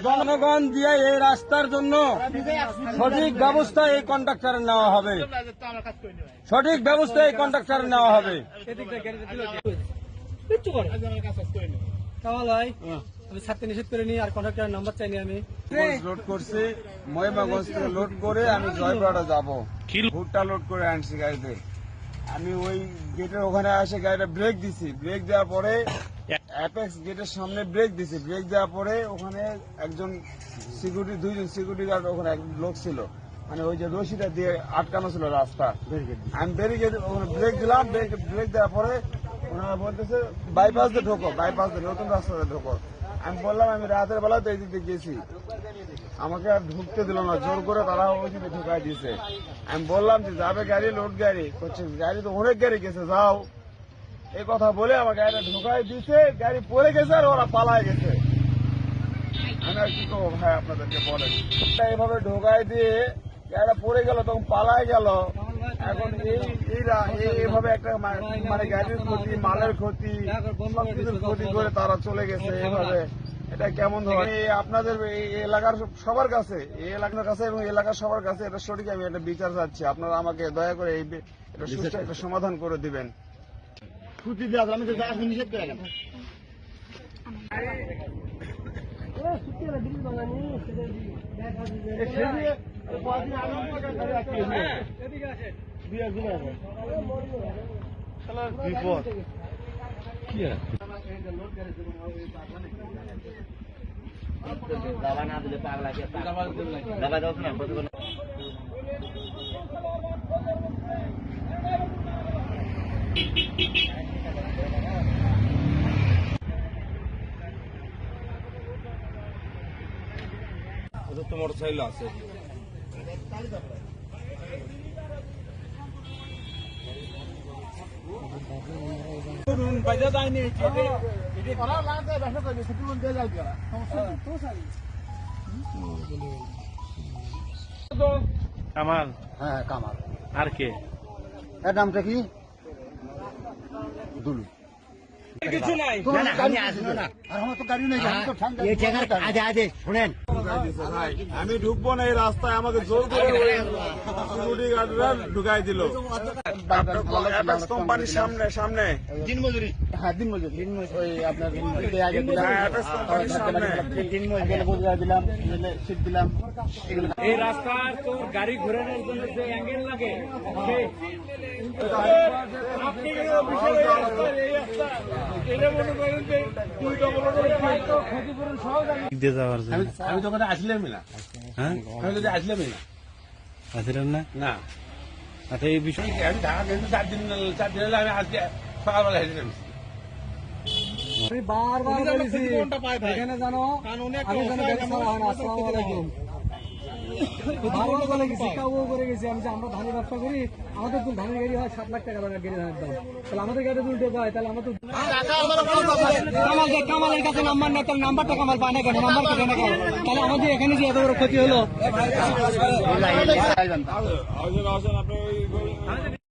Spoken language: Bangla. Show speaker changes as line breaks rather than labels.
জনগণ দিয়ে এই রাস্তার জন্য সঠিক ব্যবস্থা এই কন্ট্রাক্টরের নেওয়া হবে। সঠিক ব্যবস্থা এই কন্ট্রাক্টরের নেওয়া হবে।
আমি ছাড়তে নিষেধ করে নি আর কন্ট্রাক্টরের নাম্বার চাইনি। আমি
লোড করছি মহিমাগঞ্জ থেকে লোড করে আমি জয়পুরহাটে যাবো। ভুট্টা লোড করে আনছি গাড়িতে। আমি ওই গেটের ওখানে এসে গাড়িটা ব্রেক দিছি। ব্রেক দেওয়ার পরে অ্যাপেক্স গেটের সামনে ব্রেক দিছি। ব্রেক দেওয়ার পরে ওখানে একজন সিকিউরিটি, দুইজন সিকিউরিটি গার্ড ওখানে এক লোক ছিল, মানে ওই যে রশিটা দিয়ে আটকানো ছিল রাস্তা। আমি ব্যারিকেড ওখানে ব্রেক দিলাম। ব্রেক দেওয়ার পরে ওনারা বলতেছে বাইপাস দিয়ে ঢোকো, বাইপাস দিয়ে নতুন রাস্তাতে ঢোকো। আমি বললাম আমি রাতের বেলা তো এই দিকে গেছি, আমাকে আর ঢুকতে দিল না, জোর করে তারা ওই দিকে ঢুকাই দিয়েছে। আমি বললাম যে যাবে গাড়ি, লোড গাড়ি করছে, গাড়ি তো অনেক গাড়ি গেছে, যাও। এই কথা বলে আমার গাড়িটা ঢুকাই দিয়েছে। গাড়ি পড়ে গেছে আর ওরা পালায় গেছে। আমি আর কি করবো ভাই আপনাদেরকে বলেন। এইভাবে ঢোকাই দিয়ে গাড়িটা পড়ে গেল, তখন পালায় গেল। এখন এইভাবে একটা মানে গাড়ির ক্ষতি, মালের ক্ষতি, সবকিছুর ক্ষতি করে তারা চলে গেছে এইভাবে। এটা কেমন ধরনের আপনাদের এই এলাকার সবার কাছে, এই এলাকার কাছে এবং এলাকার সবার কাছে এটা সঠিক আমি একটা বিচার চাচ্ছি। আপনারা আমাকে দয়া করে এটা সুষ্ঠু একটা সমাধান করে দিবেন।
ছুটি দেওয়া আমি তো নিষেধ করে গেলাম। বিপদ কি দাবা না দিলে পাগলা দাবা দাও না।
তো মোটরসাইকেল আছে।
কামাল?
হ্যাঁ কামাল।
আর কে?
এর নামটা কি? দুলু।
কিছু নাই,
শোনেন
আমি ঢুকবো না এই রাস্তায়, আমাকে জোর করে সিকিউরিটি গার্ডরা ঢুকাই দিল কোম্পানির সামনে সামনে।
দিনমজুরি, হ্যাঁ দিনমজুরি, ওই আপনার আগে দিলাম, দিলাম, সিট দিলাম।
এই রাস্তার তো গাড়ি ঘোরানোর জন্য যে অ্যাঙ্গেল লাগে,
আমি তখন আসলামই না।
হ্যাঁ,
আমি যদি আসলামই না।
আসলেন না?
না,
আচ্ছা এই বিষয়ে
আমি ঢাকা গেছি 4 দিন হলে আমি আজকে সকালবেলা হেঁটে
আমি বারবার বলেছি এখানে জানো আগে যেন গাড়ি ছাড়া হয় না। আসসালামু আলাইকুম। বারবার বলে গেছি, কাউ করে গেছি আমি যে আমরা ধানের ব্যবসা করি, আমাদের তো ধানের গাড়ি হয় 7 লাখ টাকা গাড়ি ধানের দাম, তাহলে আমাদের গাড়ি উল্টে যায়, তাহলে আমাদের কামালের কাছে নাম্বার নেই, তাহলে নাম্বারটা কামাল পায় না কেন, নাম্বার কেটে না কেন, তাহলে আমাদের এখানে যে এত বড় ক্ষতি হলো।